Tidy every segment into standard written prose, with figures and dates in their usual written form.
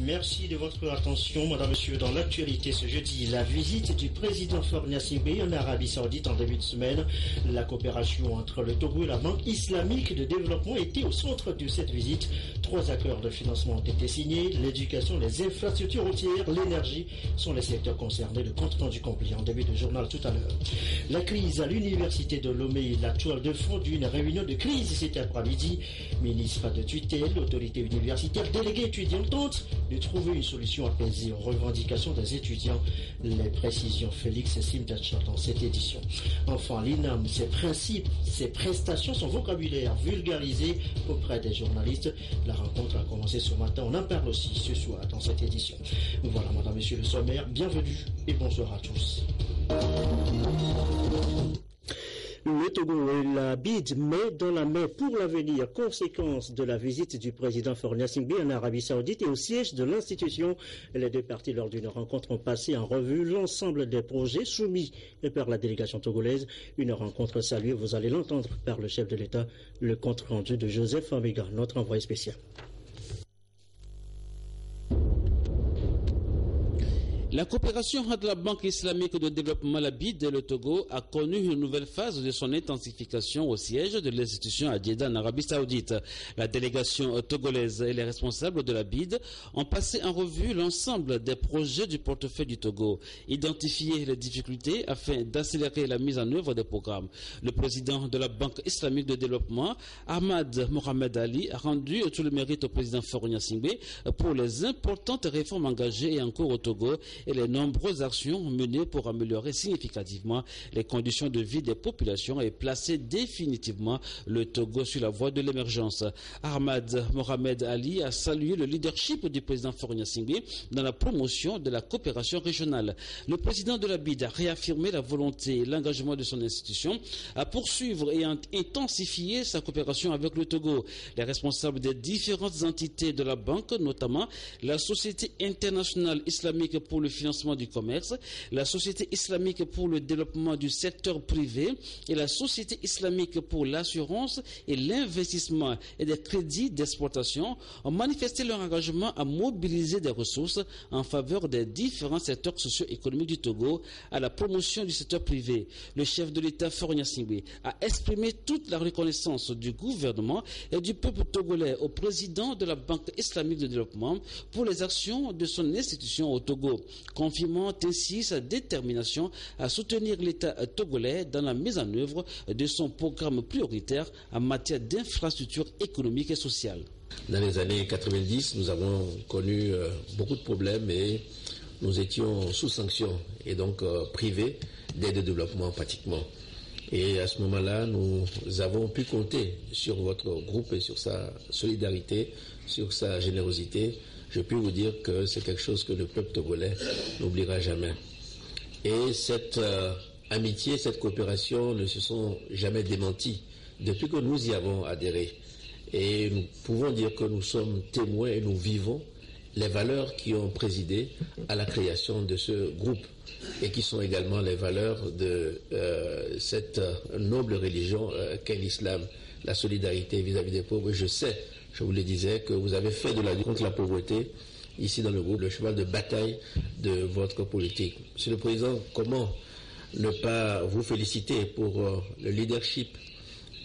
Merci de votre attention, madame, monsieur. Dans l'actualité ce jeudi, la visite du président Faure Gnassingbé en Arabie Saoudite en début de semaine. La coopération entre le Togo et la Banque islamique de développement était au centre de cette visite. 3 accords de financement ont été signés. L'éducation, les infrastructures routières, l'énergie sont les secteurs concernés. Le compte rendu complet en début de journal tout à l'heure. La crise à l'université de Lomé, la toile de fond d'une réunion de crise cet après-midi. Ministre de tutelle, l'autorité universitaire, délégués étudiants tentent de trouver une solution apaisée aux revendications des étudiants. Les précisions Félix Simtachat dans cette édition. Enfin, l'INAM, ses principes, ses prestations, son vocabulaire vulgarisé auprès des journalistes. La rencontre a commencé ce matin. On en parle aussi ce soir dans cette édition. Voilà, madame, monsieur le sommaire. Bienvenue et bonsoir à tous. Le Togo et la BID met dans la main pour l'avenir, conséquence de la visite du président Faure Gnassingbé en Arabie Saoudite et au siège de l'institution. Les deux parties, lors d'une rencontre, ont passé en revue l'ensemble des projets soumis par la délégation togolaise. Une rencontre saluée, vous allez l'entendre par le chef de l'État, le compte rendu de Joseph Amiga, notre envoyé spécial. La coopération entre la Banque islamique de développement, la BID et le Togo a connu une nouvelle phase de son intensification au siège de l'institution à Jeddah en Arabie Saoudite. La délégation togolaise et les responsables de la BID ont passé en revue l'ensemble des projets du portefeuille du Togo, identifié les difficultés afin d'accélérer la mise en œuvre des programmes. Le président de la Banque islamique de développement, Ahmad Mohamed Ali, a rendu tout le mérite au président Faure Gnassingbé pour les importantes réformes engagées et en cours au Togo et les nombreuses actions menées pour améliorer significativement les conditions de vie des populations et placer définitivement le Togo sur la voie de l'émergence. Ahmad Mohamed Ali a salué le leadership du président Faure Gnassingbé dans la promotion de la coopération régionale. Le président de la BID a réaffirmé la volonté et l'engagement de son institution à poursuivre et à intensifier sa coopération avec le Togo. Les responsables des différentes entités de la banque, notamment la Société internationale islamique pour le financement du commerce, la Société islamique pour le développement du secteur privé et la Société islamique pour l'assurance et l'investissement et des crédits d'exportation ont manifesté leur engagement à mobiliser des ressources en faveur des différents secteurs socio-économiques du Togo à la promotion du secteur privé. Le chef de l'État Faure Gnassingbé a exprimé toute la reconnaissance du gouvernement et du peuple togolais au président de la Banque islamique de développement pour les actions de son institution au Togo, confirmant ainsi sa détermination à soutenir l'État togolais dans la mise en œuvre de son programme prioritaire en matière d'infrastructures économiques et sociales. Dans les années 90, nous avons connu beaucoup de problèmes et nous étions sous sanction et donc privés d'aide de développement pratiquement. Et à ce moment-là, nous avons pu compter sur votre groupe et sur sa solidarité, sur sa générosité. Je puis vous dire que c'est quelque chose que le peuple togolais n'oubliera jamais. Et cette amitié, cette coopération ne se sont jamais démenties depuis que nous y avons adhéré. Et nous pouvons dire que nous sommes témoins et nous vivons les valeurs qui ont présidé à la création de ce groupe et qui sont également les valeurs de cette noble religion qu'est l'islam, la solidarité vis-à-vis des pauvres. Je sais, je vous le disais, que vous avez fait de la lutte contre la pauvreté ici dans le groupe le cheval de bataille de votre politique. Monsieur le Président, comment ne pas vous féliciter pour le leadership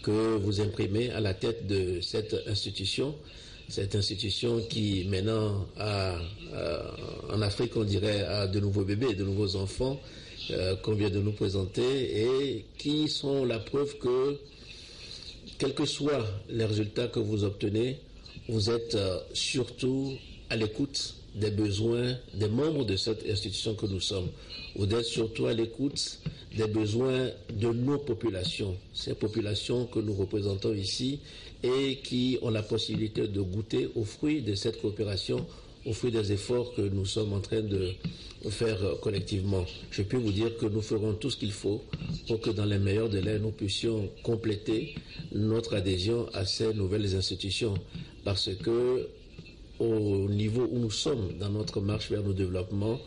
que vous imprimez à la tête de cette institution qui maintenant en Afrique on dirait a de nouveaux bébés, de nouveaux enfants qu'on vient de nous présenter et qui sont la preuve que quels que soient les résultats que vous obtenez, vous êtes surtout à l'écoute des besoins des membres de cette institution que nous sommes. Vous êtes surtout à l'écoute des besoins de nos populations, ces populations que nous représentons ici et qui ont la possibilité de goûter aux fruits de cette coopération, aux fruits des efforts que nous sommes en train de faire collectivement. Je peux vous dire que nous ferons tout ce qu'il faut pour que dans les meilleurs délais, nous puissions compléter notre adhésion à ces nouvelles institutions. Parce que au niveau où nous sommes dans notre marche vers le développement,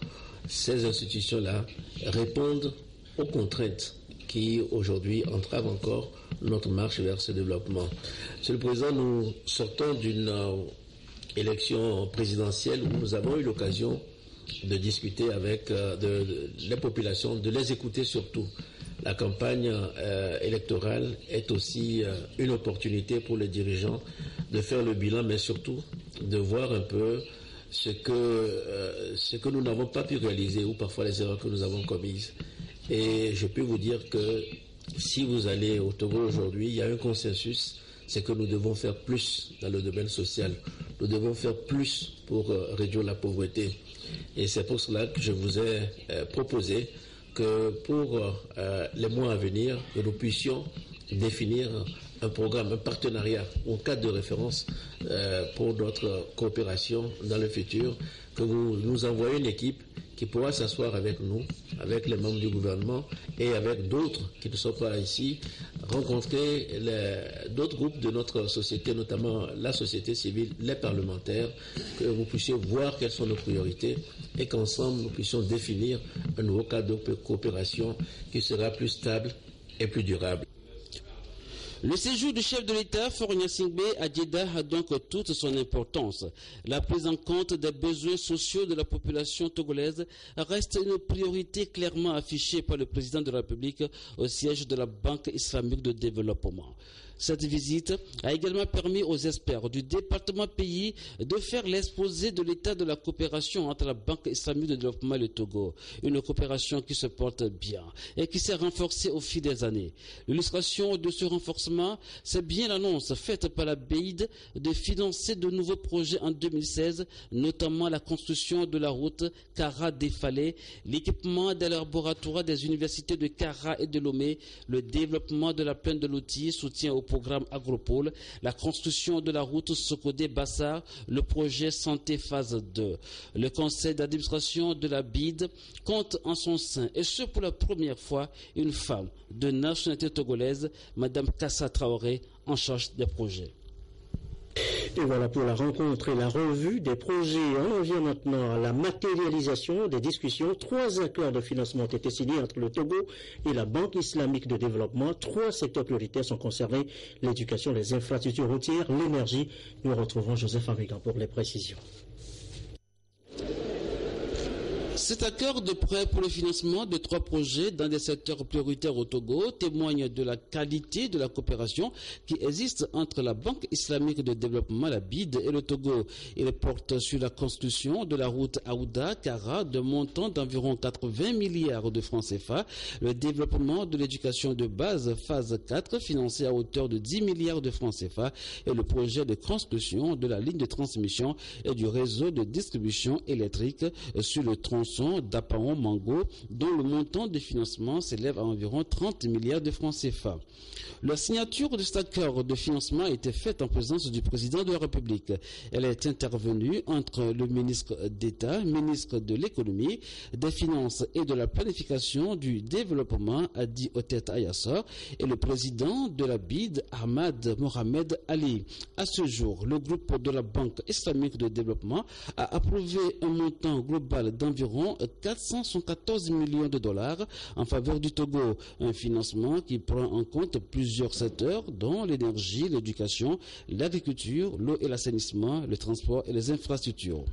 ces institutions-là répondent aux contraintes qui aujourd'hui entravent encore notre marche vers ce développement. Monsieur le Président, nous sortons d'une élection présidentielle où nous avons eu l'occasion de discuter avec les populations, de les écouter surtout. La campagne électorale est aussi une opportunité pour les dirigeants de faire le bilan, mais surtout de voir un peu ce que nous n'avons pas pu réaliser ou parfois les erreurs que nous avons commises. Et je peux vous dire que si vous allez au Togo aujourd'hui, il y a un consensus, c'est que nous devons faire plus dans le domaine social. Nous devons faire plus pour réduire la pauvreté. Et c'est pour cela que je vous ai proposé que pour les mois à venir, que nous puissions définir un programme, un partenariat ou un cadre de référence pour notre coopération dans le futur, que vous nous envoyez une équipe qui pourra s'asseoir avec nous, avec les membres du gouvernement et avec d'autres qui ne sont pas ici, rencontrer d'autres groupes de notre société, notamment la société civile, les parlementaires, que vous puissiez voir quelles sont nos priorités et qu'ensemble nous puissions définir un nouveau cadre de coopération qui sera plus stable et plus durable. Le séjour du chef de l'État, Faure Gnassingbé, à Djeddah a donc toute son importance. La prise en compte des besoins sociaux de la population togolaise reste une priorité clairement affichée par le président de la République au siège de la Banque islamique de développement. Cette visite a également permis aux experts du département pays de faire l'exposé de l'état de la coopération entre la Banque islamique de développement et le Togo. Une coopération qui se porte bien et qui s'est renforcée au fil des années. L'illustration de ce renforcement, c'est bien l'annonce faite par la BEID de financer de nouveaux projets en 2016, notamment la construction de la route Kara-Défalé, l'équipement des laboratoires des universités de Kara et de Lomé, le développement de la plaine de l'outil, soutien au programme Agropole, la construction de la route Sokodé-Bassar, le projet Santé phase 2. Le conseil d'administration de la BID compte en son sein, et ce pour la première fois, une femme de nationalité togolaise, Madame Kassa Traoré, en charge des projets. Et voilà pour la rencontre et la revue des projets. On en vient maintenant à la matérialisation des discussions. 3 accords de financement ont été signés entre le Togo et la Banque islamique de développement. 3 secteurs prioritaires sont concernés: l'éducation, les infrastructures routières, l'énergie. Nous retrouvons Joseph Amigan pour les précisions. Cet accord de prêt pour le financement de 3 projets dans des secteurs prioritaires au Togo témoigne de la qualité de la coopération qui existe entre la Banque islamique de développement, la BID, et le Togo. Il porte sur la construction de la route Aouda-Kara de montant d'environ 80 milliards de francs CFA, le développement de l'éducation de base phase 4 financé à hauteur de 10 milliards de francs CFA et le projet de construction de la ligne de transmission et du réseau de distribution électrique sur le tronçon d'Apaon-Mango, dont le montant de financement s'élève à environ 30 milliards de francs CFA. La signature de cet accord de financement a été faite en présence du président de la République. Elle est intervenue entre le ministre d'État, ministre de l'économie, des finances et de la planification du développement, Adi Otet Ayassor, et le président de la BID, Ahmad Mohamed Ali. À ce jour, le groupe de la Banque islamique de développement a approuvé un montant global d'environ 414 millions de dollars en faveur du Togo, un financement qui prend en compte plusieurs secteurs dont l'énergie, l'éducation, l'agriculture, l'eau et l'assainissement, le transport et les infrastructures.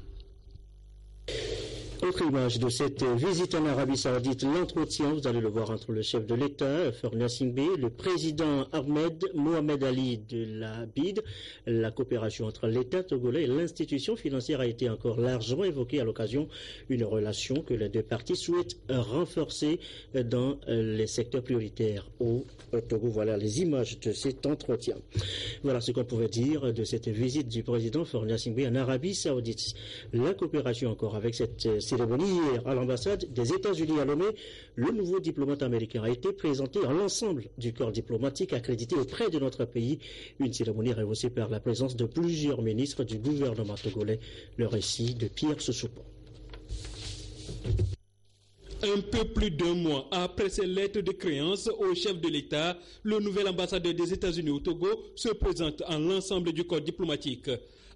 Autre image de cette visite en Arabie Saoudite, l'entretien, vous allez le voir, entre le chef de l'État, Faure Gnassingbé, le président Ahmed Mohamed Ali de la BID. La coopération entre l'État togolais et l'institution financière a été encore largement évoquée à l'occasion, une relation que les 2 parties souhaitent renforcer dans les secteurs prioritaires au Togo. Voilà les images de cet entretien. Voilà ce qu'on pouvait dire de cette visite du président Faure Gnassingbé en Arabie Saoudite. La coopération encore avec cette cérémonie hier à l'ambassade des États-Unis à Lomé, le nouveau diplomate américain a été présenté à l'ensemble du corps diplomatique accrédité auprès de notre pays. Une cérémonie rehaussée par la présence de plusieurs ministres du gouvernement togolais. Le récit de Pierre Soussoupon. Un peu plus d'1 mois après ces lettres de créance au chef de l'État, le nouvel ambassadeur des États-Unis au Togo se présente à l'ensemble du corps diplomatique.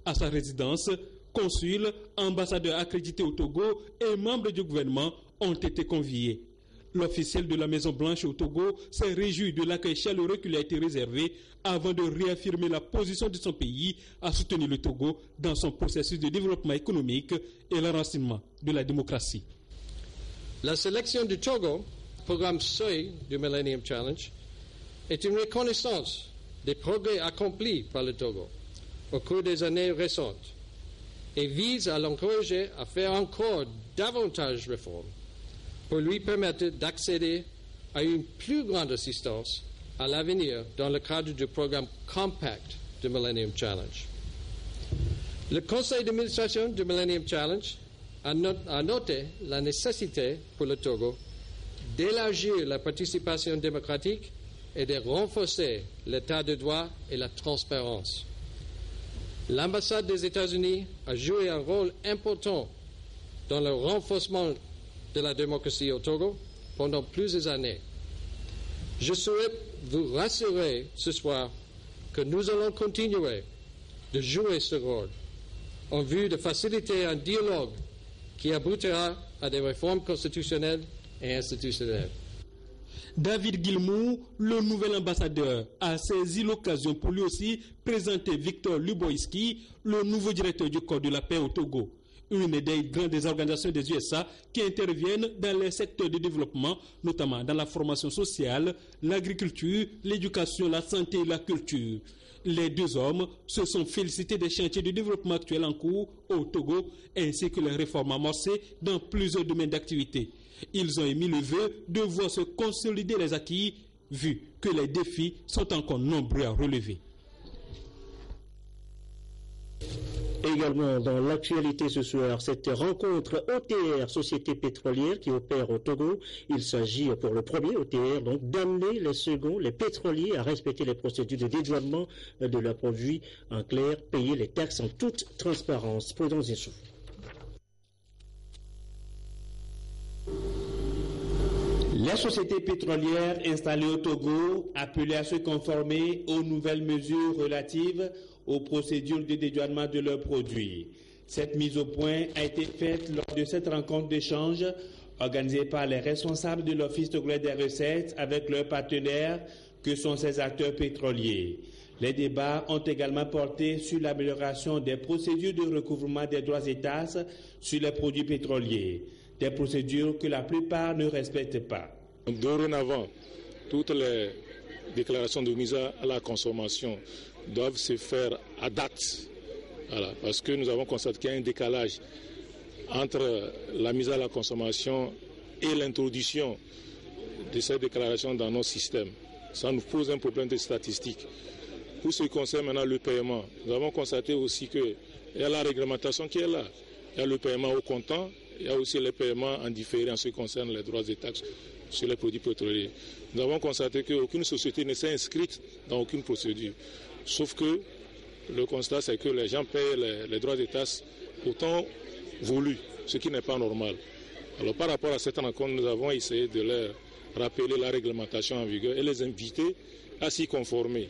À sa résidence, consuls, ambassadeurs accrédités au Togo et membres du gouvernement ont été conviés. L'officiel de la Maison-Blanche au Togo s'est réjoui de l'accueil chaleureux qui lui a été réservé avant de réaffirmer la position de son pays à soutenir le Togo dans son processus de développement économique et l'enracinement de la démocratie. La sélection du Togo, programme seuil du Millennium Challenge, est une reconnaissance des progrès accomplis par le Togo au cours des années récentes et vise à l'encourager à faire encore davantage de réformes pour lui permettre d'accéder à une plus grande assistance à l'avenir dans le cadre du programme Compact du Millennium Challenge. Le conseil d'administration du Millennium Challenge a noté la nécessité pour le Togo d'élargir la participation démocratique et de renforcer l'état de droit et la transparence. L'ambassade des États-Unis a joué un rôle important dans le renforcement de la démocratie au Togo pendant plusieurs années. Je souhaite vous rassurer ce soir que nous allons continuer de jouer ce rôle en vue de faciliter un dialogue qui aboutira à des réformes constitutionnelles et institutionnelles. David Guillemot, le nouvel ambassadeur, a saisi l'occasion pour lui aussi présenter Victor Luboïski, le nouveau directeur du Corps de la paix au Togo, une des grandes organisations des USA qui interviennent dans les secteurs de développement, notamment dans la formation sociale, l'agriculture, l'éducation, la santé et la culture. Les deux hommes se sont félicités des chantiers de développement actuels en cours au Togo ainsi que les réformes amorcées dans plusieurs domaines d'activité. Ils ont émis le vœu de voir se consolider les acquis, vu que les défis sont encore nombreux à relever. Également dans l'actualité ce soir, cette rencontre OTR, Société pétrolière qui opère au Togo. Il s'agit pour le premier OTR donc d'amener les seconds, les pétroliers, à respecter les procédures de dédouanement de leurs produits. En clair, payer les taxes en toute transparence. Prudence et souffle. Les sociétés pétrolières installées au Togo, appelées à se conformer aux nouvelles mesures relatives aux procédures de dédouanement de leurs produits. Cette mise au point a été faite lors de cette rencontre d'échange organisée par les responsables de l'Office togolais des recettes avec leurs partenaires que sont ces acteurs pétroliers. Les débats ont également porté sur l'amélioration des procédures de recouvrement des droits et taxes sur les produits pétroliers, des procédures que la plupart ne respectent pas. Dorénavant, toutes les déclarations de mise à la consommation doivent se faire à date. Voilà, parce que nous avons constaté qu'il y a un décalage entre la mise à la consommation et l'introduction de ces déclarations dans nos systèmes. Ça nous pose un problème de statistiques. Pour ce qui concerne maintenant le paiement, nous avons constaté aussi qu'il y a la réglementation qui est là. Il y a le paiement au comptant, il y a aussi les paiements en différé en ce qui concerne les droits et taxes sur les produits pétroliers. Nous avons constaté qu'aucune société ne s'est inscrite dans aucune procédure. Sauf que le constat, c'est que les gens payent les droits et taxes autant voulu, ce qui n'est pas normal. Alors par rapport à cette rencontre, nous avons essayé de leur rappeler la réglementation en vigueur et les inviter à s'y conformer.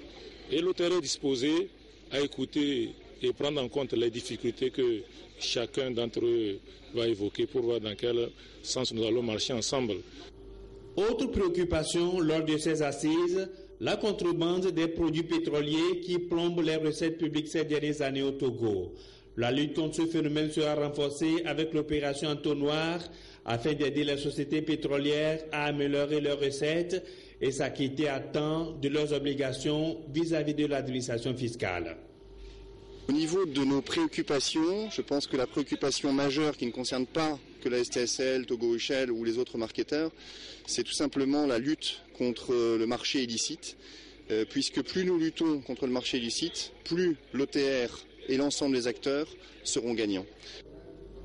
Et l'auteur est disposé à écouter et prendre en compte les difficultés que chacun d'entre eux va évoquer pour voir dans quel sens nous allons marcher ensemble. Autre préoccupation lors de ces assises, la contrebande des produits pétroliers qui plombent les recettes publiques ces dernières années au Togo. La lutte contre ce phénomène sera renforcée avec l'opération Entonnoir afin d'aider les sociétés pétrolières à améliorer leurs recettes et s'acquitter à temps de leurs obligations vis-à-vis de l'administration fiscale. Au niveau de nos préoccupations, je pense que la préoccupation majeure qui ne concerne pas que la STSL, Togo Shell ou les autres marketeurs, c'est tout simplement la lutte contre le marché illicite, puisque plus nous luttons contre le marché illicite, plus l'OTR et l'ensemble des acteurs seront gagnants.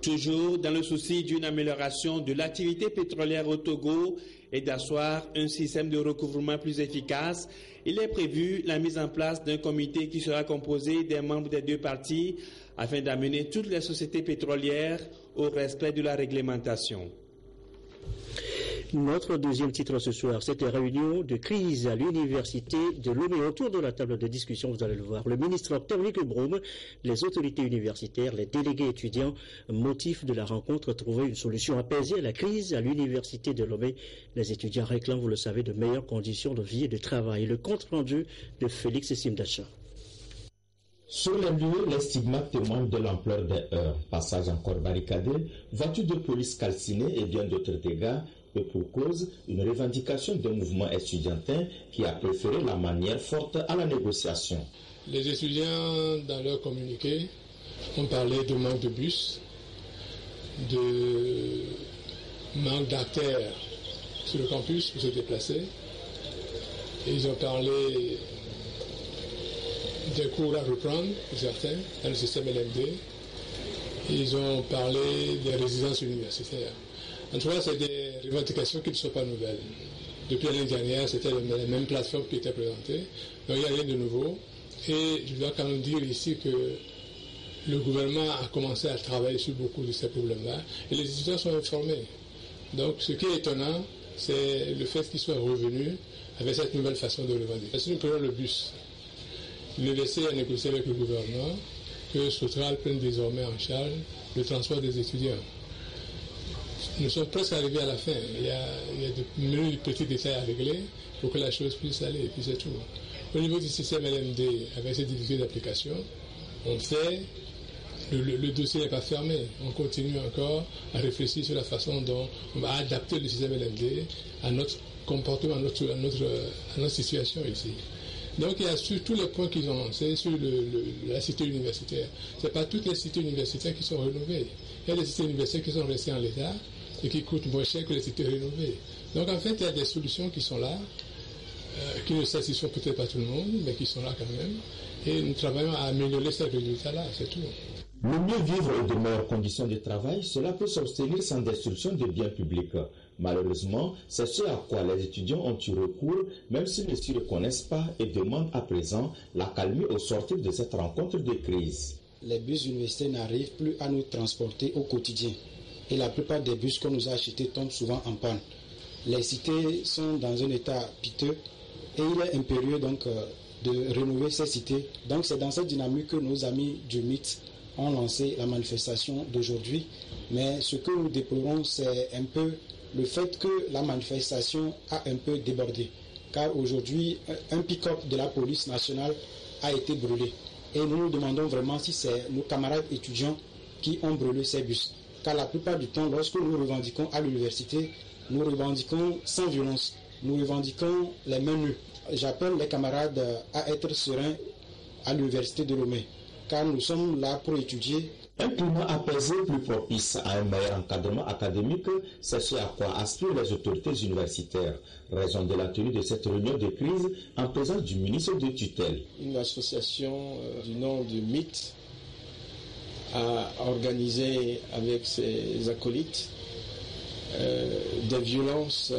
Toujours dans le souci d'une amélioration de l'activité pétrolière au Togo et d'asseoir un système de recouvrement plus efficace, il est prévu la mise en place d'un comité qui sera composé des membres des deux parties afin d'amener toutes les sociétés pétrolières au respect de la réglementation. Notre deuxième titre ce soir, c'était réunion de crise à l'université de Lomé. Autour de la table de discussion, vous allez le voir, le ministre Octave Brome, les autorités universitaires, les délégués étudiants, motif de la rencontre, trouver une solution apaisée à la crise à l'université de Lomé. Les étudiants réclament, vous le savez, de meilleures conditions de vie et de travail. Le compte rendu de Félix Simdacha. Sur les lieux, les stigmates témoignent de l'ampleur des heurts. Passage encore barricadé, voitures de police calcinées et bien d'autres dégâts. Et pour cause, une revendication d'un mouvement estudiantin qui a préféré la manière forte à la négociation. Les étudiants, dans leur communiqué, ont parlé de manque de bus, de manque d'artères sur le campus pour se déplacer. Et ils ont parlé des cours à reprendre, pour certains, dans le système LMD. Ils ont parlé des résidences universitaires. En tout cas, c'est des revendications qui ne sont pas nouvelles. Depuis l'année dernière, c'était la même plateforme qui était présentée. Donc il n'y a rien de nouveau. Et je dois quand même dire ici que le gouvernement a commencé à travailler sur beaucoup de ces problèmes-là. Et les étudiants sont informés. Donc ce qui est étonnant, c'est le fait qu'ils soient revenus avec cette nouvelle façon de revendiquer. Si nous prenons le bus, l'université a négocié avec le gouvernement que Sotral prenne désormais en charge le transport des étudiants. Nous sommes presque arrivés à la fin. Il y a de petits détails à régler pour que la chose puisse aller, et puis c'est tout. Au niveau du système LMD, avec ces difficultés d'application, on fait, le dossier n'est pas fermé. On continue encore à réfléchir sur la façon dont on va adapter le système LMD à notre comportement, à notre situation ici. Donc il y a sur tous les points qu'ils ont lancés sur la cité universitaire. Ce n'est pas toutes les cités universitaires qui sont rénovées. Il y a des cités universitaires qui sont restées en l'état et qui coûtent moins cher que les cités rénovées. Donc en fait, il y a des solutions qui sont là, qui ne satisfont peut-être pas tout le monde, mais qui sont là quand même. Et nous travaillons à améliorer ces résultats-là, c'est tout. Le mieux vivre et de meilleures conditions de travail, cela peut s'obtenir sans destruction de biens publics. Malheureusement, c'est ce à quoi les étudiants ont eu recours, même s'ils ne s'y reconnaissent pas et demandent à présent la calmie au sortir de cette rencontre de crise. Les bus universitaires n'arrivent plus à nous transporter au quotidien. Et la plupart des bus qu'on nous a achetés tombent souvent en panne. Les cités sont dans un état piteux et il est impérieux donc de rénover ces cités. Donc c'est dans cette dynamique que nos amis du MIT ont lancé la manifestation d'aujourd'hui. Mais ce que nous déplorons, c'est un peu le fait que la manifestation a un peu débordé. Car aujourd'hui, un pick-up de la police nationale a été brûlé. Et nous nous demandons vraiment si c'est nos camarades étudiants qui ont brûlé ces bus. Car la plupart du temps, lorsque nous revendiquons à l'université, nous revendiquons sans violence. Nous revendiquons les mains nues. J'appelle les camarades à être sereins à l'université de Lomé. Car nous sommes là pour étudier. Un climat apaisé plus propice à un meilleur encadrement académique, c'est ce à quoi aspirent les autorités universitaires. Raison de la tenue de cette réunion de crise en présence du ministre de tutelle. Une association du nom de MIT a organisé avec ses acolytes des violences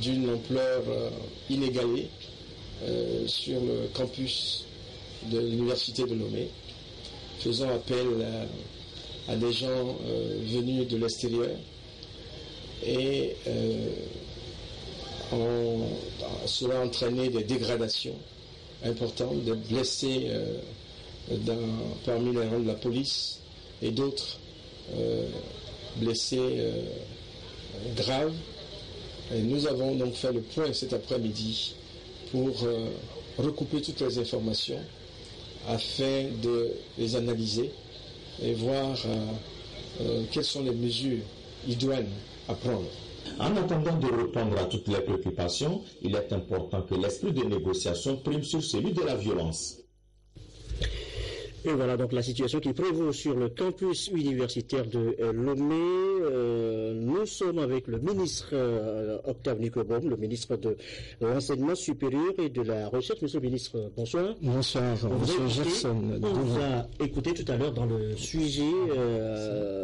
d'une ampleur inégalée sur le campus de l'université de Lomé, faisant appel à des gens venus de l'extérieur et cela a entraîné des dégradations importantes, des blessés parmi les rangs de la police et d'autres blessés graves. Et nous avons donc fait le point cet après-midi pour recouper toutes les informations afin de les analyser et voir quelles sont les mesures idoines à prendre. En attendant de répondre à toutes les préoccupations, il est important que l'esprit de négociation prime sur celui de la violence. Et voilà donc la situation qui prévaut sur le campus universitaire de Lomé. Nous sommes avec le ministre Octave Brome, le ministre de l'Enseignement supérieur et de la Recherche. Monsieur le ministre, bonsoir. Bonsoir, monsieur Gerson. On vous a écouté tout à l'heure dans le sujet,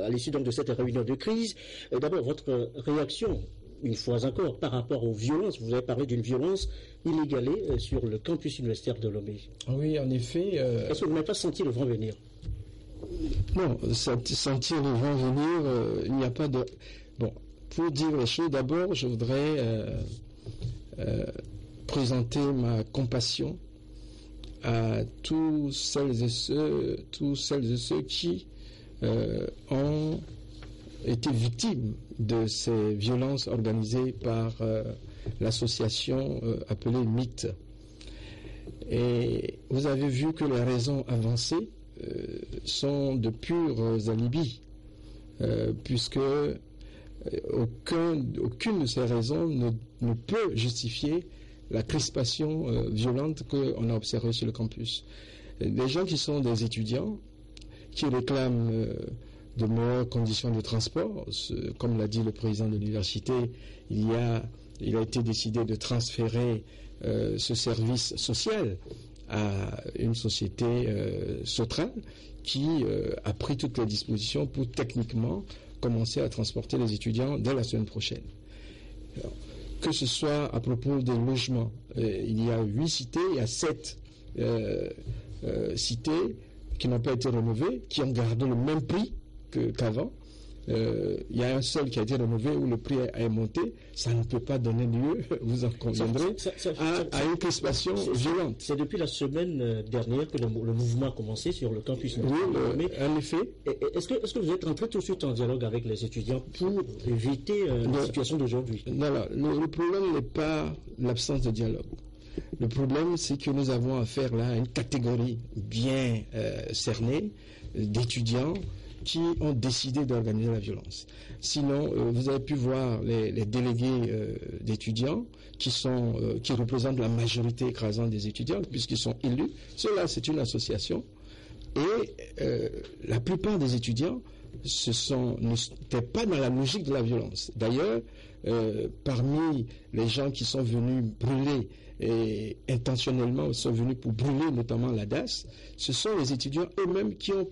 à l'issue donc de cette réunion de crise. D'abord, votre réaction, une fois encore, par rapport aux violences. Vous avez parlé d'une violence inégalée sur le campus universitaire de Lomé. Oui, en effet. Est-ce que vous n'avez pas senti le vent venir? Non, sentir le vent venir, il n'y a pas de... Bon, pour dire les choses, d'abord, je voudrais présenter ma compassion à tous celles et ceux qui ont été victimes de ces violences organisées par l'association appelée MIT. Et vous avez vu que les raisons avancées sont de purs alibis, puisque aucune de ces raisons ne peut justifier la crispation violente qu'on a observée sur le campus. Des gens qui sont des étudiants, qui réclament de meilleures conditions de transport, comme l'a dit le président de l'université, il a été décidé de transférer ce service social à une société Sotran qui a pris toutes les dispositions pour techniquement commencer à transporter les étudiants dès la semaine prochaine. Alors, que ce soit à propos des logements, il y a 8 cités, il y a 7 cités qui n'ont pas été rénovées, qui ont gardé le même prix qu'avant. Il y a un seul qui a été rénové où le prix est monté. Ça ne peut pas donner lieu, vous en conviendrez, à une crispation violente. C'est depuis la semaine dernière que le mouvement a commencé sur le campus. Oui, en effet. Est-ce que vous êtes entré tout de suite en dialogue avec les étudiants pour éviter la situation d'aujourd'hui? Non, le problème n'est pas l'absence de dialogue. Le problème, c'est que nous avons affaire là à une catégorie bien cernée d'étudiants qui ont décidé d'organiser la violence. Sinon, vous avez pu voir les délégués d'étudiants qui représentent la majorité écrasante des étudiants, puisqu'ils sont élus. Cela, c'est une association. Et la plupart des étudiants n'étaient pas dans la logique de la violence. D'ailleurs, parmi les gens qui sont venus brûler et intentionnellement sont venus pour brûler notamment la DAS, ce sont les étudiants eux-mêmes qui ont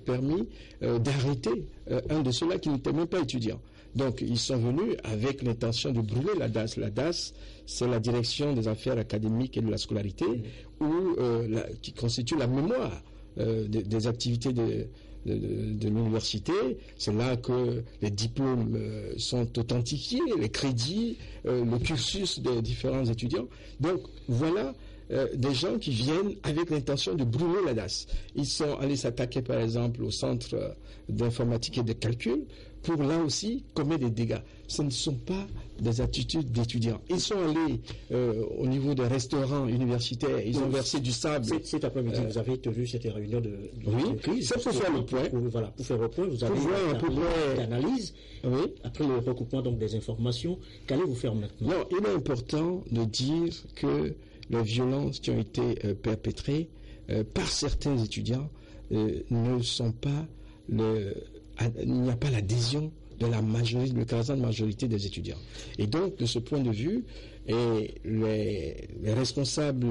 permis d'arrêter un de ceux-là qui n'était même pas étudiant. Donc ils sont venus avec l'intention de brûler la DAS. La DAS, c'est la direction des affaires académiques et de la scolarité, qui constitue la mémoire des activités de l'université. C'est là que les diplômes sont authentifiés, les crédits, le cursus des différents étudiants. Donc voilà des gens qui viennent avec l'intention de brûler la DAS. Ils sont allés s'attaquer par exemple au centre d'informatique et de calcul pour là aussi commettre des dégâts. Ce ne sont pas des attitudes d'étudiants. Ils sont allés au niveau des restaurants universitaires, ils ont versé du sable. Cet après-midi, vous avez tenu cette réunion de oui, c'est pour faire le point. Pour faire le point, vous avez une analyse. Oui. Après le recoupement donc des informations, qu'allez-vous faire maintenant? Non, il est important de dire que les violences qui ont été perpétrées par certains étudiants ne sont pas il n'y a pas l'adhésion de la majorité, de l'écrasante majorité des étudiants. Et donc, de ce point de vue, les responsables,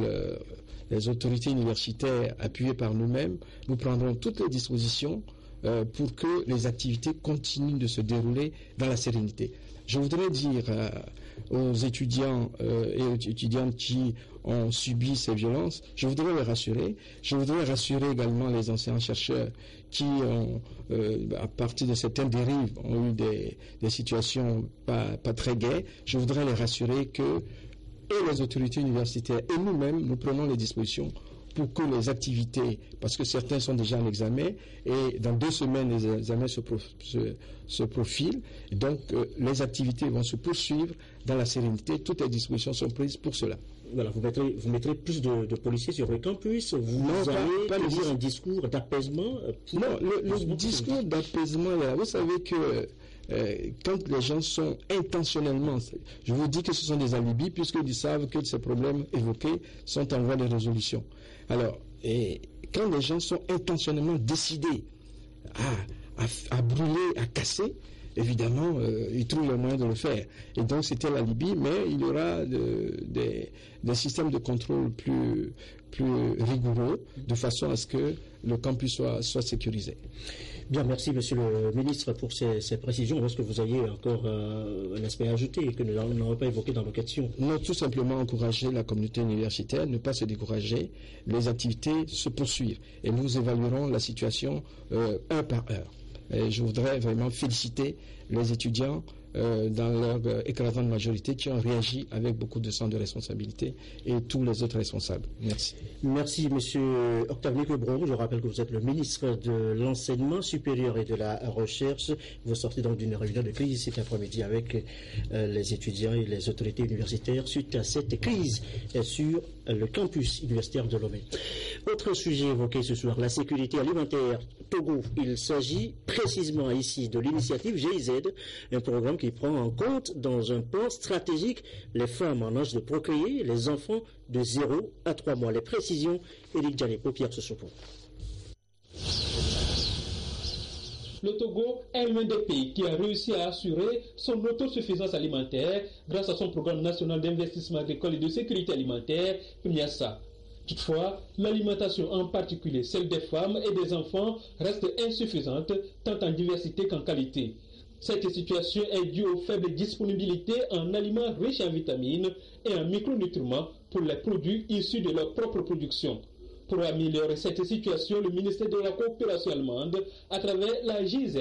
les autorités universitaires appuyées par nous-mêmes, nous prendrons toutes les dispositions pour que les activités continuent de se dérouler dans la sérénité. Je voudrais dire aux étudiants et aux étudiantes qui ont subi ces violences, je voudrais les rassurer. Je voudrais rassurer également les enseignants-chercheurs qui ont, à partir de certaines dérives, ont eu des situations pas très gaies. Je voudrais les rassurer que et les autorités universitaires et nous-mêmes, nous prenons les dispositions pour que les activités, parce que certains sont déjà en examen, et dans 2 semaines, les examens se profilent, et donc les activités vont se poursuivre dans la sérénité. Toutes les dispositions sont prises pour cela. Voilà, vous mettrez plus de policiers sur le campus, vous allez tenir un discours d'apaisement. Non, le discours d'apaisement, vous savez que quand les gens sont intentionnellement, je vous dis que ce sont des alibis puisqu'ils savent que ces problèmes évoqués sont en voie de résolution. Alors, quand les gens sont intentionnellement décidés à brûler, à casser, évidemment, ils trouvent le moyen de le faire. Et donc, c'était l'alibi, mais il y aura des systèmes de contrôle plus rigoureux, de façon à ce que le campus soit sécurisé. Bien, merci Monsieur le Ministre pour ces précisions. Est-ce que vous ayez encore un aspect à ajouter que nous n'avons pas évoqué dans nos questions? Non, tout simplement encourager la communauté universitaire, ne pas se décourager. Les activités se poursuivent et nous évaluerons la situation heure par heure. Et je voudrais vraiment féliciter les étudiants dans leur écrasante majorité, qui ont réagi avec beaucoup de sens de responsabilité, et tous les autres responsables. Merci. Merci, M. Octave Lebron. Je rappelle que vous êtes le ministre de l'Enseignement supérieur et de la Recherche. Vous sortez donc d'une réunion de crise cet après-midi avec les étudiants et les autorités universitaires suite à cette crise sur le campus universitaire de Lomé. Autre sujet évoqué ce soir, la sécurité alimentaire. Togo, il s'agit précisément ici de l'initiative GIZ, un programme qui prend en compte dans un plan stratégique les femmes en âge de procréer, les enfants de 0 à 3 mois. Les précisions, Éric Djanepo, Pierre Sossopo. Le Togo est l'un des pays qui a réussi à assurer son autosuffisance alimentaire grâce à son programme national d'investissement agricole et de sécurité alimentaire, PNIASA. Toutefois, l'alimentation, en particulier celle des femmes et des enfants, reste insuffisante tant en diversité qu'en qualité. Cette situation est due aux faibles disponibilités en aliments riches en vitamines et en micronutriments pour les produits issus de leur propre production. Pour améliorer cette situation, le ministère de la Coopération allemande, à travers la GIZ,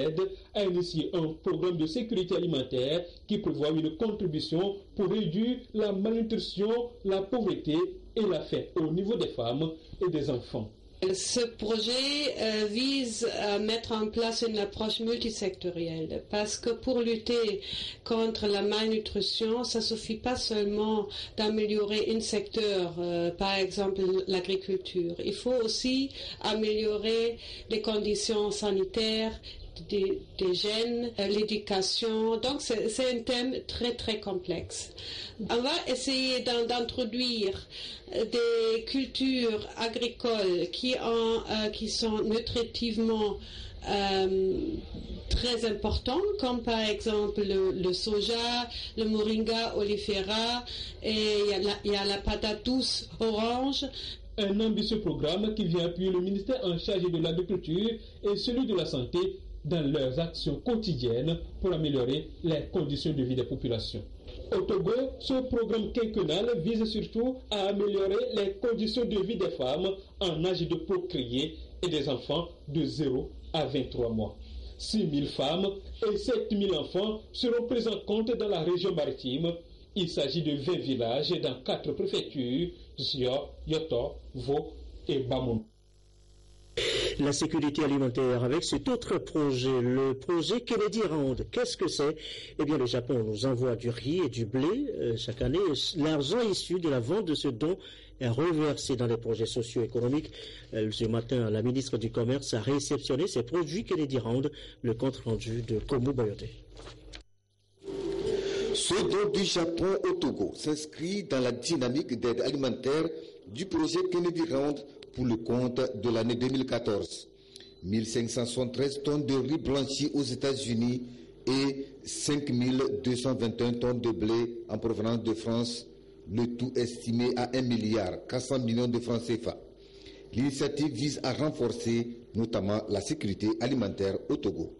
a initié un programme de sécurité alimentaire qui prévoit une contribution pour réduire la malnutrition, la pauvreté et la faim au niveau des femmes et des enfants. Ce projet vise à mettre en place une approche multisectorielle parce que pour lutter contre la malnutrition, ça ne suffit pas seulement d'améliorer un secteur, par exemple l'agriculture. Il faut aussi améliorer les conditions sanitaires des jeunes, l'éducation. Donc c'est un thème très très complexe. On va essayer d'introduire des cultures agricoles qui sont nutritivement très importantes, comme par exemple le soja, le moringa oleifera, et il y a la patate douce orange. Un ambitieux programme qui vient appuyer le ministère en charge de l'agriculture et celui de la santé dans leurs actions quotidiennes pour améliorer les conditions de vie des populations. Au Togo, ce programme quinquennal vise surtout à améliorer les conditions de vie des femmes en âge de procréer et des enfants de 0 à 23 mois. 6 000 femmes et 7 000 enfants seront pris en compte dans la région maritime. Il s'agit de 20 villages dans 4 préfectures, Sior, Yoto, Vo et Bamon. La sécurité alimentaire avec cet autre projet, le projet Kennedy Round. Qu'est-ce que c'est? Eh bien, le Japon nous envoie du riz et du blé chaque année. L'argent issu de la vente de ce don est reversé dans les projets socio-économiques. Ce matin, la ministre du Commerce a réceptionné ces produits Kennedy Round, le compte rendu de Komu Boyote. Ce don du Japon au Togo s'inscrit dans la dynamique d'aide alimentaire du projet Kennedy Round pour le compte de l'année 2014. 1573 tonnes de riz blanchi aux États-Unis et 5221 tonnes de blé en provenance de France, le tout estimé à 1,4 milliard de francs CFA. L'initiative vise à renforcer notamment la sécurité alimentaire au Togo.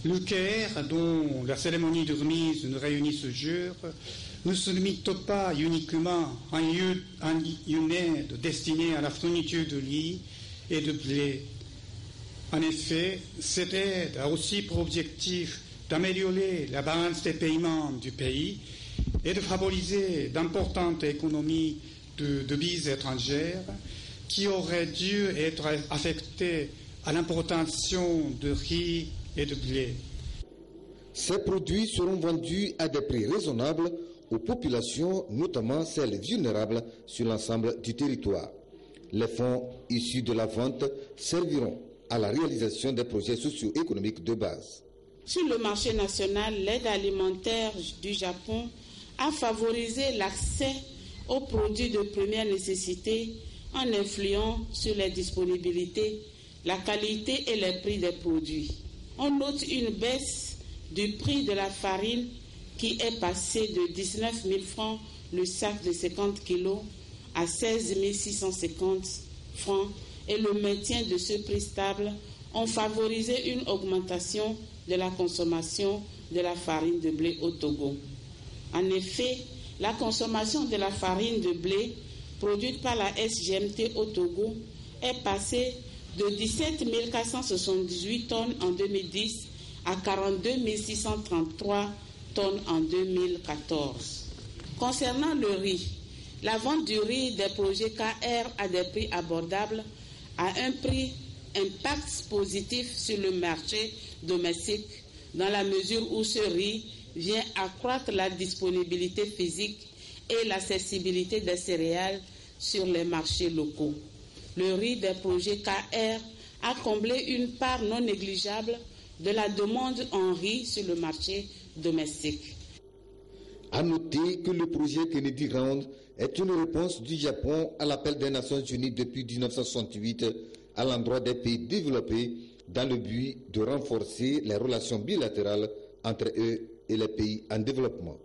Le Caire, dont la cérémonie de remise nous réunit ce jour, ne se limite pas uniquement à une aide destinée à la fourniture de riz et de blé. En effet, cette aide a aussi pour objectif d'améliorer la balance des paiements du pays et de favoriser d'importantes économies de devises étrangères qui auraient dû être affectées à l'importation de riz et de blé. Ces produits seront vendus à des prix raisonnables aux populations, notamment celles vulnérables sur l'ensemble du territoire. Les fonds issus de la vente serviront à la réalisation des projets socio-économiques de base. Sur le marché national, l'aide alimentaire du Japon a favorisé l'accès aux produits de première nécessité en influant sur les disponibilités, la qualité et les prix des produits. On note une baisse du prix de la farine qui est passé de 19 000 francs le sac de 50 kg à 16 650 francs et le maintien de ce prix stable ont favorisé une augmentation de la consommation de la farine de blé au Togo. En effet, la consommation de la farine de blé produite par la SGMT au Togo est passée de 17 478 tonnes en 2010 à 42 633 tonnes en 2014. Concernant le riz, la vente du riz des projets KR à des prix abordables a un prix impact positif sur le marché domestique dans la mesure où ce riz vient accroître la disponibilité physique et l'accessibilité des céréales sur les marchés locaux. Le riz des projets KR a comblé une part non négligeable de la demande en riz sur le marché domestique. À noter que le projet Kennedy Round est une réponse du Japon à l'appel des Nations Unies depuis 1968 à l'endroit des pays développés dans le but de renforcer les relations bilatérales entre eux et les pays en développement.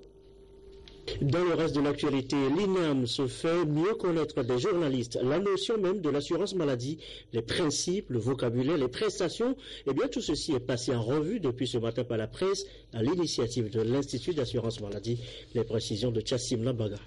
Dans le reste de l'actualité, l'INAM se fait mieux connaître des journalistes. La notion même de l'assurance maladie, les principes, le vocabulaire, les prestations, eh bien tout ceci est passé en revue depuis ce matin par la presse à l'initiative de l'Institut d'assurance maladie. Les précisions de Chassim Lambaga.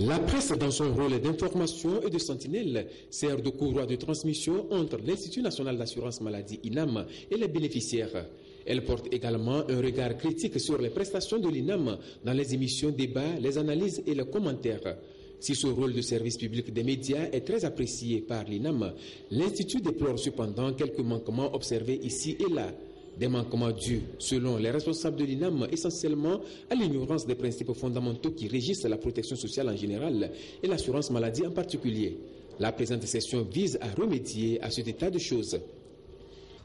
La presse, dans son rôle d'information et de sentinelle, sert de courroie de transmission entre l'Institut national d'assurance maladie INAM et les bénéficiaires. Elle porte également un regard critique sur les prestations de l'INAM dans les émissions, débats, les analyses et les commentaires. Si ce rôle de service public des médias est très apprécié par l'INAM, l'Institut déplore cependant quelques manquements observés ici et là. Des manquements dus, selon les responsables de l'INAM, essentiellement à l'ignorance des principes fondamentaux qui régissent la protection sociale en général et l'assurance maladie en particulier. La présente session vise à remédier à cet état de choses.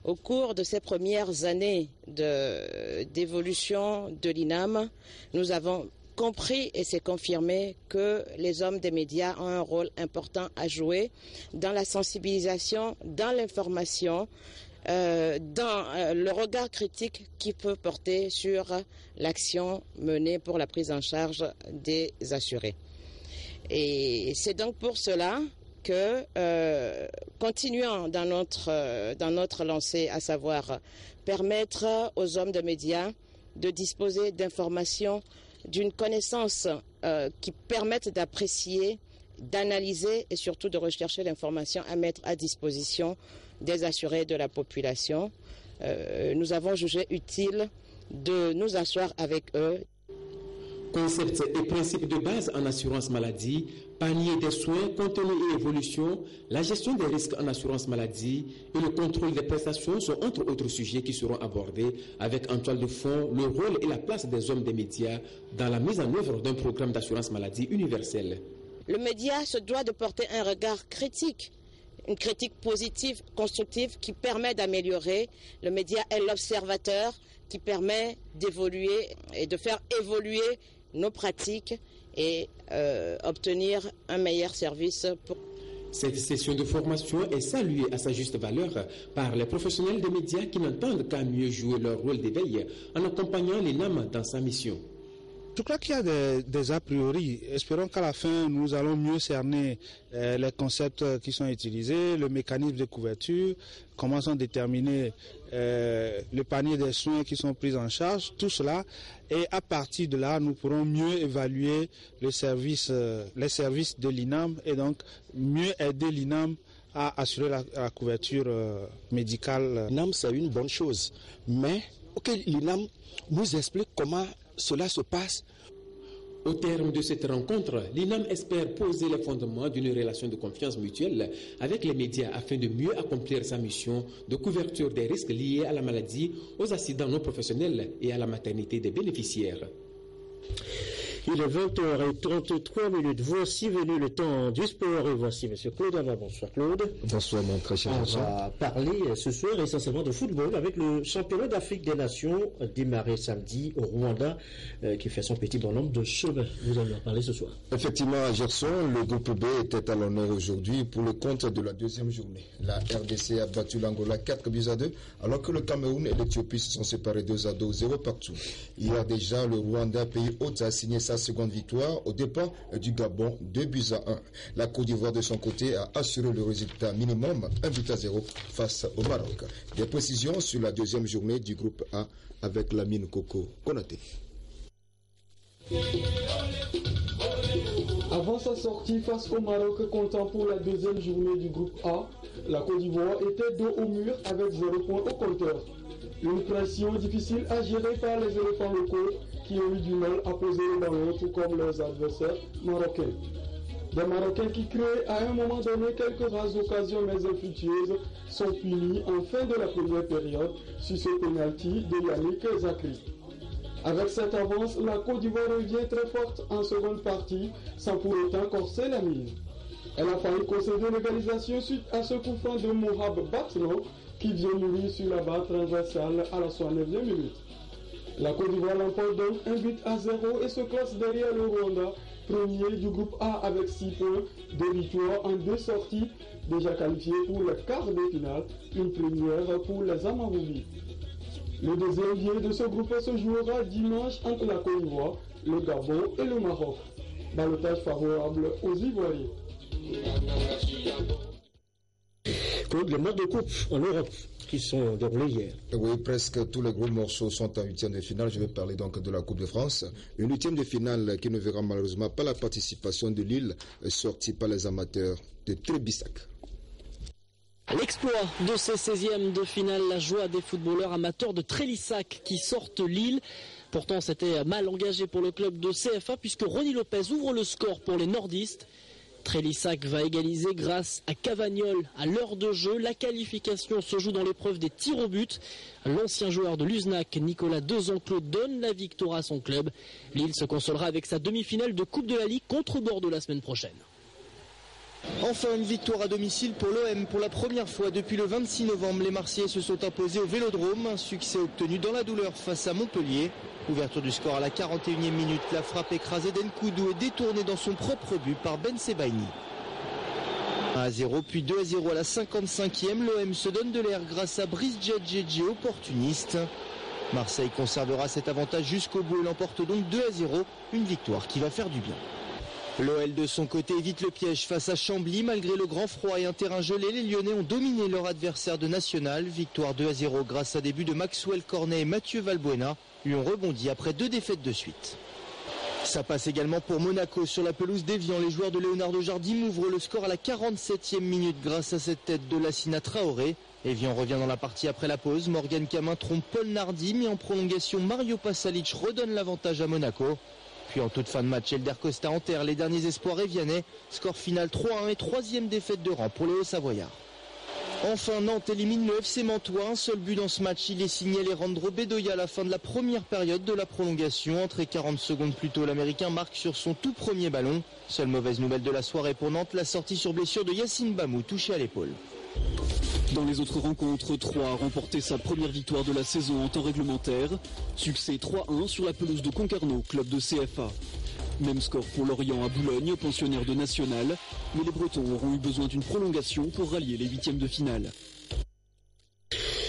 Au cours de ces premières années d'évolution de l'INAM, nous avons compris et c'est confirmé que les hommes des médias ont un rôle important à jouer dans la sensibilisation, dans l'information, dans le regard critique qui peut porter sur l'action menée pour la prise en charge des assurés. Et c'est donc pour cela que, continuant dans notre lancée, à savoir permettre aux hommes de médias de disposer d'informations, d'une connaissance qui permettent d'apprécier, d'analyser et surtout de rechercher l'information à mettre à disposition des assurés de la population. Nous avons jugé utile de nous asseoir avec eux. Concepts et principes de base en assurance maladie, panier des soins, contenu et évolution, la gestion des risques en assurance maladie et le contrôle des prestations sont entre autres sujets qui seront abordés avec en toile de fond le rôle et la place des hommes des médias dans la mise en œuvre d'un programme d'assurance maladie universel. Le média se doit de porter un regard critique, une critique positive, constructive, qui permet d'améliorer. Le média est l'observateur qui permet d'évoluer et de faire évoluer nos pratiques et obtenir un meilleur service. Cette session de formation est saluée à sa juste valeur par les professionnels des médias qui n'entendent qu'à mieux jouer leur rôle d'éveil en accompagnant l'INAM dans sa mission. Je crois qu'il y a des a priori. Espérons qu'à la fin, nous allons mieux cerner les concepts qui sont utilisés, le mécanisme de couverture, comment sont déterminés le panier des soins qui sont pris en charge, tout cela. Et à partir de là, nous pourrons mieux évaluer les services de l'INAM et donc mieux aider l'INAM à assurer la couverture médicale. L'INAM, c'est une bonne chose, mais l'INAM nous explique comment cela se passe. Au terme de cette rencontre, l'INAM espère poser les fondements d'une relation de confiance mutuelle avec les médias afin de mieux accomplir sa mission de couverture des risques liés à la maladie, aux accidents non professionnels et à la maternité des bénéficiaires. Il est 20h33. Voici venu le temps du sport et voici M. Claude Ama. Bonsoir Claude. Bonsoir mon très cher. On va parler ce soir essentiellement de football avec le championnat d'Afrique des Nations démarré samedi au Rwanda qui fait son petit bonhomme de chemin. Vous allez en parler ce soir. Effectivement, à Gerson, le groupe B était à l'honneur aujourd'hui pour le compte de la deuxième journée. La RDC a battu l'Angola 4-2 alors que le Cameroun et l'Éthiopie se sont séparés 2-2, 0 partout. Hier déjà, le Rwanda, pays hôte, a signé sa seconde victoire au départ du Gabon 2-1. La Côte d'Ivoire de son côté a assuré le résultat minimum 1-0 face au Maroc. Des précisions sur la deuxième journée du groupe A avec Lamine Coco Konaté. Avant sa sortie face au Maroc comptant pour la deuxième journée du groupe A, La Côte d'Ivoire était dos au mur avec 0 points au compteur. Une pression difficile à gérer par les éléphants locaux qui ont eu du mal à poser le ballon tout comme leurs adversaires marocains. Des Marocains qui créent à un moment donné quelques rares occasions mais infructueuses sont punis en fin de la première période sur ce pénalty de Yannick Zakri. Avec cette avance, la Côte d'Ivoire revient très forte en seconde partie sans pour autant corser la mise. Elle a failli concéder l'égalisation suite à ce coup franc de Mohab Batno qui vient mourir sur la barre transversale à la 69e minute. La Côte d'Ivoire l'emporte donc 1-0 et se classe derrière le Rwanda, premier du groupe A avec 6 points, 2 victoires en 2 sorties, déjà qualifiés pour le quart de finale, une première pour les Amaroubi. Le deuxième biais de ce groupe se jouera dimanche entre la Côte d'Ivoire, le Gabon et le Maroc. Ballottage favorable aux Ivoiriens. Claude, les matchs de coupe en Europe qui sont déroulés hier. Oui, presque tous les gros morceaux sont en huitième de finale. Je vais parler donc de la Coupe de France. Une huitième de finale qui ne verra malheureusement pas la participation de Lille, sortie par les amateurs de Trébissac. L'exploit de ces 16e de finale, la joie des footballeurs amateurs de Trélissac qui sortent Lille. Pourtant, c'était mal engagé pour le club de CFA puisque Ronny Lopez ouvre le score pour les nordistes. Trélissac va égaliser grâce à Cavagnol à l'heure de jeu. La qualification se joue dans l'épreuve des tirs au but. L'ancien joueur de l'Uznac, Nicolas Dezenclos, donne la victoire à son club. Lille se consolera avec sa demi-finale de Coupe de la Ligue contre Bordeaux la semaine prochaine. Enfin une victoire à domicile pour l'OM. Pour la première fois depuis le 26 novembre, les Marseillais se sont imposés au Vélodrome. Un succès obtenu dans la douleur face à Montpellier. Ouverture du score à la 41e minute. La frappe écrasée d'Nkoudou est détournée dans son propre but par Ben Sebaini. 1-0 puis 2-0 à la 55e. L'OM se donne de l'air grâce à Brice Djedjedje, opportuniste. Marseille conservera cet avantage jusqu'au bout et l'emporte donc 2-0. Une victoire qui va faire du bien. L'OL de son côté évite le piège face à Chambly. Malgré le grand froid et un terrain gelé, les Lyonnais ont dominé leur adversaire de National. Victoire 2-0 grâce à des buts de Maxwell Cornet et Mathieu Valbuena. Ils ont rebondi après 2 défaites de suite. Ça passe également pour Monaco sur la pelouse d'Évian. Les joueurs de Leonardo Jardim ouvrent le score à la 47e minute grâce à cette tête de Lassina Traoré. Évian revient dans la partie après la pause. Morgan Camin trompe Paul Nardi, mais en prolongation, Mario Pasalic redonne l'avantage à Monaco. Puis en toute fin de match, Elder Costa enterre les derniers espoirs évianais. Score final 3-1 et 3e défaite de rang pour les Hauts-Savoyards. Enfin, Nantes élimine le FC Mantois. Un seul but dans ce match, il est signé Alejandro Bedoya à la fin de la première période de la prolongation. Entré 40 secondes plus tôt, l'Américain marque sur son tout premier ballon. Seule mauvaise nouvelle de la soirée pour Nantes, la sortie sur blessure de Yacine Bamou, touché à l'épaule. Dans les autres rencontres, 3 a remporté sa première victoire de la saison en temps réglementaire. Succès 3-1 sur la pelouse de Concarneau, club de CFA. Même score pour Lorient à Boulogne, pensionnaire de National. Mais les Bretons auront eu besoin d'une prolongation pour rallier les 8e de finale.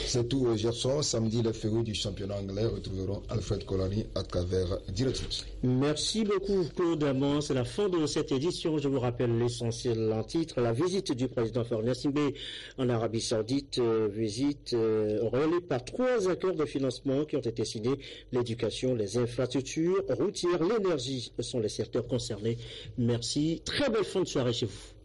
C'est tout, Gerson. Samedi, les férus du championnat anglais retrouveront Alfred Colani à travers Direct. Merci beaucoup, Claude Amand. C'est la fin de cette édition. Je vous rappelle l'essentiel en titre. La visite du président Fornia Simbé en Arabie Saoudite. Visite reliée par 3 accords de financement qui ont été signés. L'éducation, les infrastructures routières, l'énergie sont les secteurs concernés. Merci. Très belle fin de soirée chez vous.